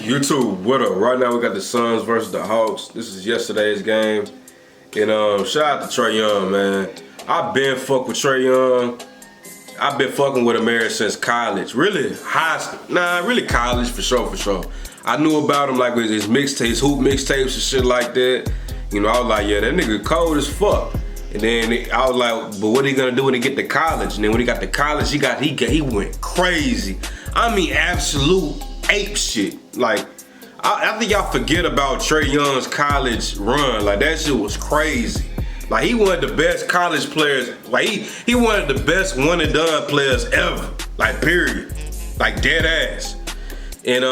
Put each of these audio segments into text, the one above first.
YouTube, what up? Right now we got the Suns versus the Hawks. This is yesterday's game. And shout out to Trae Young, man. I've been fuck with Trae Young. I've been fucking with him ever since college. Really really college for sure. I knew about him like with his mixtapes, hoop mixtapes and shit like that. You know, I was like, yeah, that nigga cold as fuck. And then I was like, but what he gonna do when he get to college? And then when he got to college, he went crazy. I mean, absolute ape shit. Like, I think y'all forget about Trae Young's college run. Like, that shit was crazy. Like, he one of the best college players. Like, he one of the best one and done players ever. Like, period. Like, dead ass. And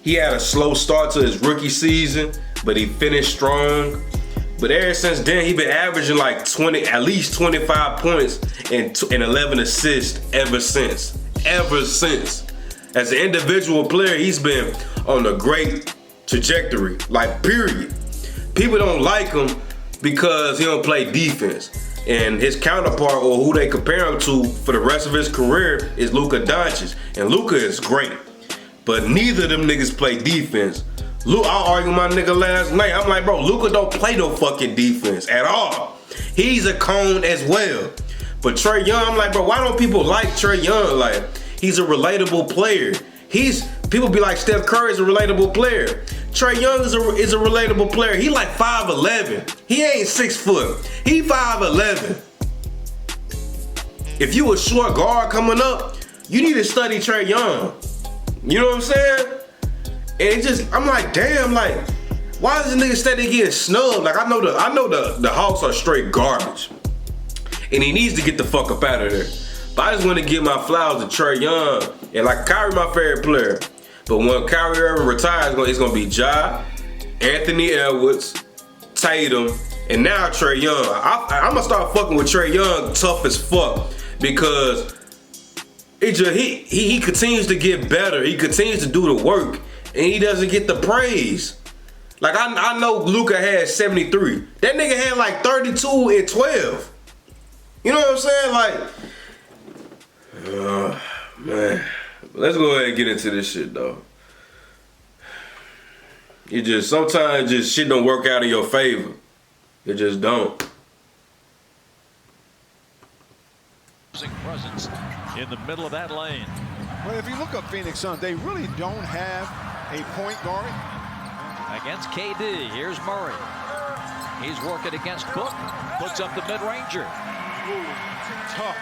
he had a slow start to his rookie season, but he finished strong. But ever since then, he been averaging like at least 25 points and 11 assists ever since. Ever since. As an individual player, he's been on a great trajectory, like, period. People don't like him because he don't play defense. And his counterpart, or who they compare him to for the rest of his career, is Luka Doncic. And Luka is great, but neither of them niggas play defense. I argued with my nigga last night. I'm like, bro, Luka don't play no fucking defense at all. He's a cone as well. But Trae Young, I'm like, bro, why don't people like Trae Young? Like, he's a relatable player. People be like, Steph Curry is a relatable player. Trae Young is a relatable player. He like 5'11". He ain't 6 foot. He 5'11". If you a short guard coming up, you need to study Trae Young. You know what I'm saying? And I'm like, damn, like, why is this nigga steady getting snubbed? Like, I know the Hawks are straight garbage. And he needs to get the fuck up out of there. But I just want to give my flowers to Trae Young. And like, Kyrie, my favorite player. But when Kyrie Irving retires, it's gonna be Ja, Anthony Edwards, Tatum, and now Trae Young. I'm gonna start fucking with Trae Young tough as fuck, because he continues to get better. He continues to do the work, and he doesn't get the praise. Like, I know Luka had 73. That nigga had like 32 and 12. You know what I'm saying? Like, man. Let's go ahead and get into this shit, though. Sometimes shit don't work out in your favor. It just don't. Presence in the middle of that lane. Well, if you look up Phoenix Suns, they really don't have a point guard. Against KD, here's Murray. He's working against Book, puts up the mid-ranger. Tough.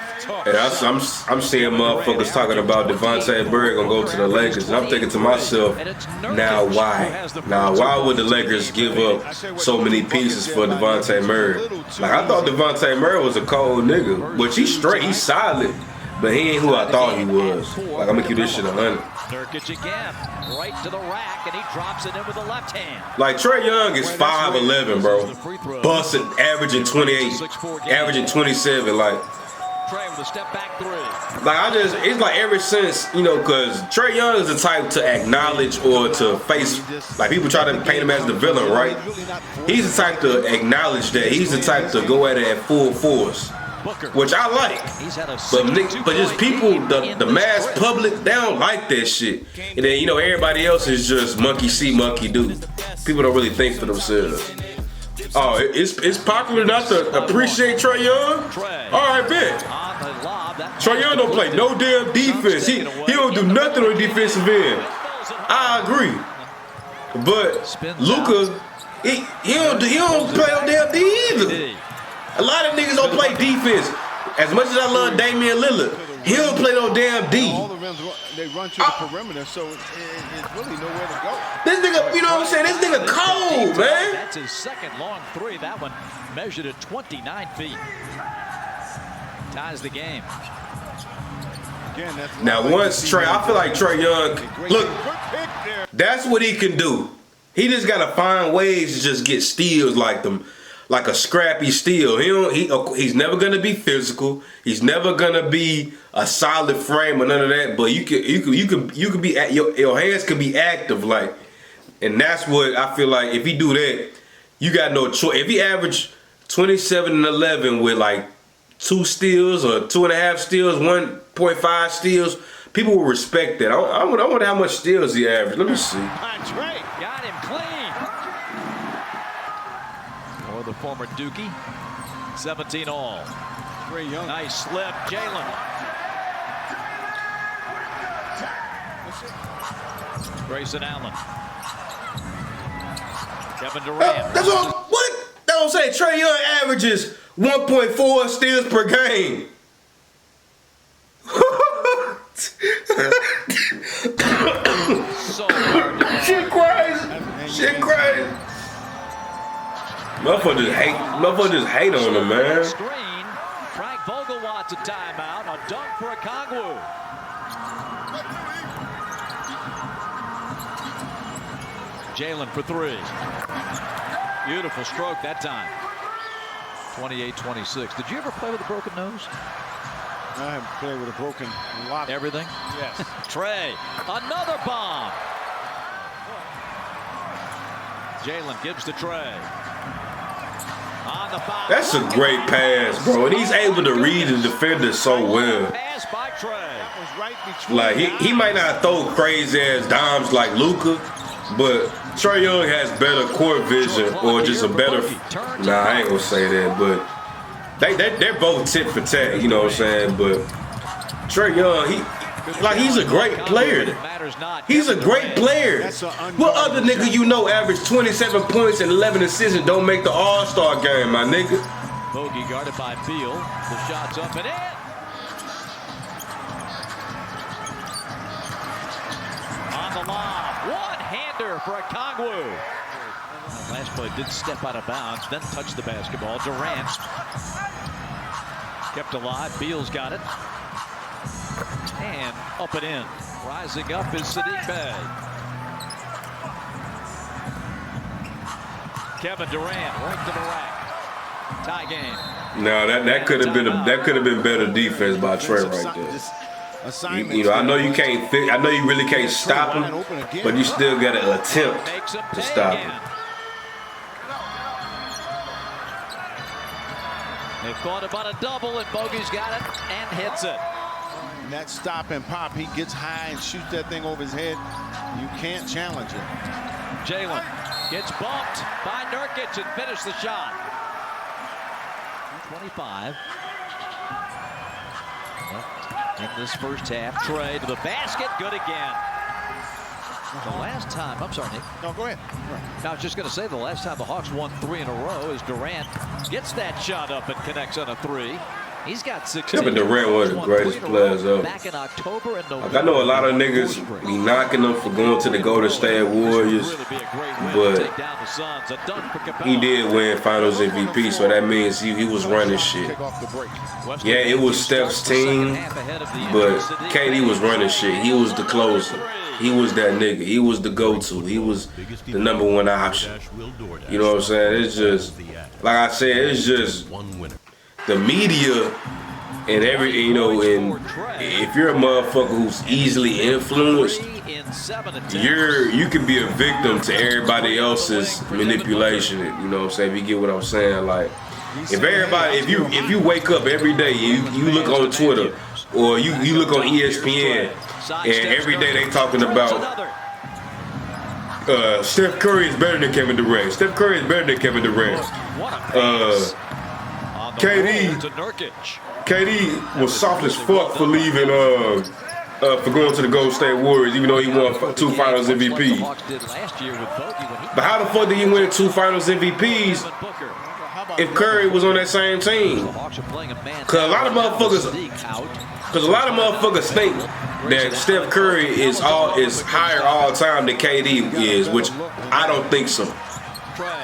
Hey, I'm seeing motherfuckers talking about Devontae Murray gonna go to the Lakers, and I'm thinking to myself, now why? Now why would the Lakers give up so many pieces for Devontae Murray? Like, I thought Devontae Murray was a cold nigga, which he's straight, he's solid, but he ain't who I thought he was. Like, I'm gonna keep this shit 100. Nurkic again, right to the rack, and he drops it in with the left hand. Like, Trae Young is 5'11", bro. Busting, averaging 28, averaging 27, like. Trae with a step back three. Like, it's like ever since, you know, because Trae Young is the type to acknowledge or to face, like, people try to paint him as the villain, right? He's the type to acknowledge that. He's the type to go at it at full force, which I like. But just people, the mass public, they don't like that shit. And then, you know, everybody else is just monkey see, monkey do. People don't really think for themselves. Oh, it's popular not to appreciate Trae Young? All right, bet. Trae Young don't play no damn defense. He don't do nothing on the defensive end. I agree. But Luka, he don't play no damn D either. A lot of niggas don't play defense. As much as I love Damian Lillard, he don't play no damn D. All the rims, they run to the perimeter, so it's really nowhere to go. This nigga, you know what I'm saying? This nigga cold, man. That's his second long three. That one measured at 29 feet. Ties the game. Again, now, once Trae, I feel like Trae Young, look, that's what he can do. He just gotta find ways to just get steals like them. Like a scrappy steal. He's never gonna be physical. He's never gonna be a solid frame or none of that. But you can be your hands can be active, like, and that's what I feel like. If he do that, you got no choice. If he average 27 and 11 with like 2 steals or 2.5 steals, 1.5 steals people will respect that. I wonder how much steals he averaged. Let me see. Trae got him clean. Or the former Dookie. 17 all. Trae Young. Nice slip. Jalen. Grayson Allen. Kevin Durant. That's what I'm saying. Trae Young averages 1.4 steals per game. So hard to Shit crazy. Shit crazy. Motherfucker just hate on him, man. Screen. Frank Vogel wants a timeout. A dunk for a Kongwu. Jalen for three. Beautiful stroke that time. 28-26. Did you ever play with a broken nose? I haven't played with a broken lot. Everything? Yes. Trae. Another bomb. Jalen gives to Trae. On the foul. That's a great pass, bro. And he's able to read the defender so well. Pass by Trae. Like he might not throw crazy ass dimes like Luka, but Trae Young has better court vision or just a better. Nah, I ain't gonna say that, but they're both tit for tat. You know what I'm saying? But Trae Young, he's a great player. He's a great player. What other nigga you know averaged 27 points and 11 assists and don't make the All-Star game, my nigga? Bogey guarded by Beal. The shot's up and in. On the lob. One-hander for a Kongwu. Last play did step out of bounds, then touched the basketball. Durant kept alive. Beal's got it. And up and in. Rising up is Sadiq Bey. Kevin Durant right to the rack. Tie game. No, that could have been better defense by Trae right there. You know, I know you can't. I know you really can't stop him, but you still got to attempt to stop him. They thought about a double, and Bogey's got it and hits it. And that stop and pop, he gets high and shoots that thing over his head. You can't challenge it. Jalen gets bumped by Nurkic and finished the shot. 25. In this first half, Trae to the basket, good again. The last time, I'm sorry, Nick. No, go ahead. I was just going to say the last time the Hawks won 3 in a row is Durant gets that shot up and connects on a 3. He's got 16. Kevin Durant, one of the greatest players ever. Back in October and November. Like, I know a lot of niggas be knocking them for going to the Golden State Warriors, but he did win Finals MVP, so that means he was running shit. Yeah, it was Steph's team, but KD was running shit. He was the closer. He was that nigga. He was the go-to. He was the #1 option. You know what I'm saying? It's just, like I said, it's just the media and and if you're a motherfucker who's easily influenced, you can be a victim to everybody else's manipulation. You know what I'm saying? If you get what I'm saying, like if you wake up every day, you look on Twitter or you look on ESPN, and every day they talking about Steph Curry is better than Kevin Durant. Steph Curry is better than Kevin Durant. KD was soft as fuck for leaving, for going to the Golden State Warriors, even though he won 2 Finals MVPs. But how the fuck did he win 2 Finals MVPs if Curry was on that same team? Because a lot of motherfuckers think that Steph Curry is higher all time than KD is, which I don't think so.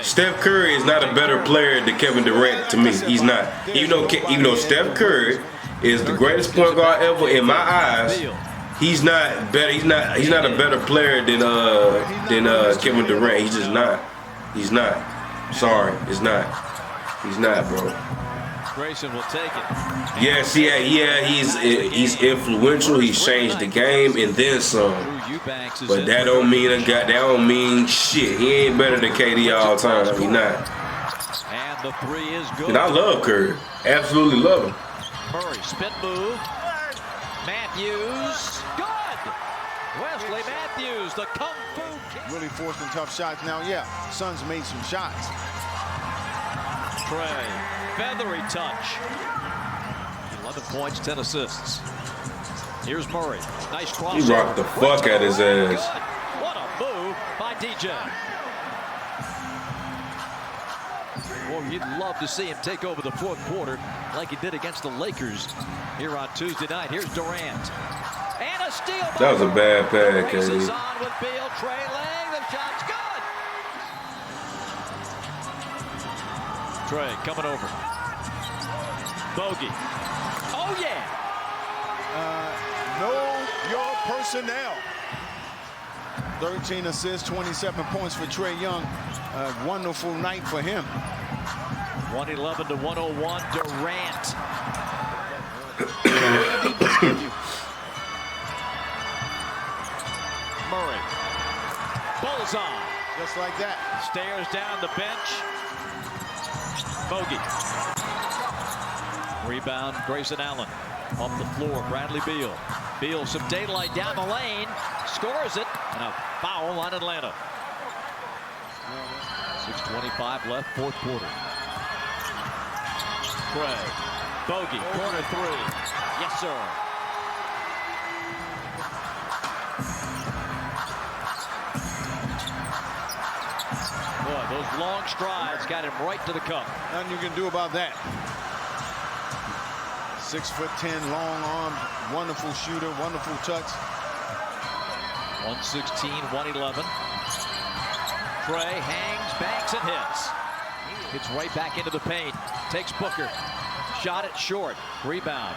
Steph Curry is not a better player than Kevin Durant to me. He's not. Even though Steph Curry is the greatest point guard ever in my eyes, he's not better. He's not a better player than Kevin Durant. He's just not. He's not. Sorry, it's not. He's not, bro. Grayson will take it. Yes, he's influential. He's changed the game and then some. But that don't mean shit. He ain't better than KD all time. He not. And the 3 is good. And I love Curry. Absolutely love him. Murray spin move. Matthews. Good. Matthews, the Kung Fu kick. Really forcing tough shots. Now, yeah, Suns made some shots. Trae, feathery touch. 11 points, 10 assists. Here's Murray. Nice cross. He rocked the fuck out his ass. What a move by DJ. Well, you'd love to see him take over the fourth quarter like he did against the Lakers here on Tuesday night. Here's Durant. And a steal. That was a bad pass, Races KD. on with Beal. Trae laying. The shot's good. Trae coming over. Bogey. Oh, yeah. Know your personnel. 13 assists, 27 points for Trae Young. A wonderful night for him. 111 to 101. Durant. Murray. Bullseye. Just like that. Stairs down the bench. Bogey. Rebound, Grayson Allen. Off the floor, Bradley Beal. Beal, some daylight down the lane. Scores it. And a foul on Atlanta. 6:25 left, fourth quarter. Trae. Bogey, corner three. Yes, sir. Boy, those long strides got him right to the cup. Nothing you can do about that. 6'10", long arms, wonderful shooter, wonderful touch. 116, 111. Trae hangs, banks, and hits. Gets right back into the paint. Takes Booker. Shot it short. Rebound.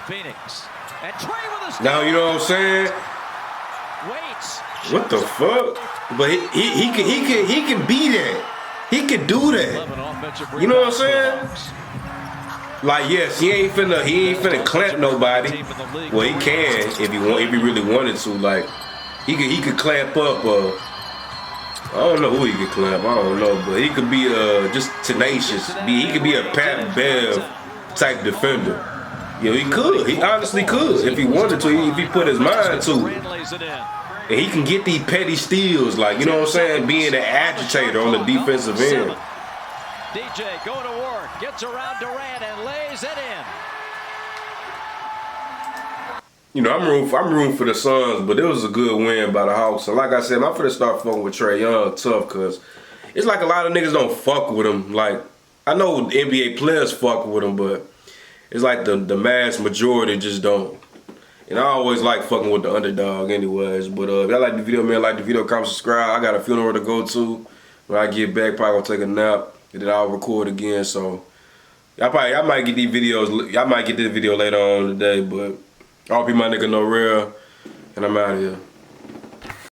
Phoenix. And Trae with a steal. Now, you know what I'm saying? Waits. What the fuck? But he can be that. He can do that. 11 offensive You know what I'm rebounds saying? for the Hawks. Like, yes, he ain't finna clamp nobody. Well, he can if he really wanted to. Like, he could clamp up. I don't know who he could clamp. I don't know, but he could be just tenacious. He could be a Pat Bev type defender. Yeah, he could. He honestly could if he wanted to. If he put his mind to it. Durant lays it in. And he can get these petty steals, like, you know what I'm saying, being an agitator on the defensive end. DJ going to work, gets around Durant and lays it in. You know, I'm rooting for the Suns, but it was a good win by the Hawks. And like I said, I'm finna start fucking with Trae Young tough, because it's like a lot of niggas don't fuck with him. Like, I know NBA players fuck with him, but it's like the mass majority just don't. And I always like fucking with the underdog anyways. But if y'all like the video, man, like the video, comment, subscribe. I got a funeral to go to. When I get back, probably gonna take a nap. And then I'll record again. So I might get these videos. I might get this video later on today. But I'll be my nigga No Real. And I'm out of here.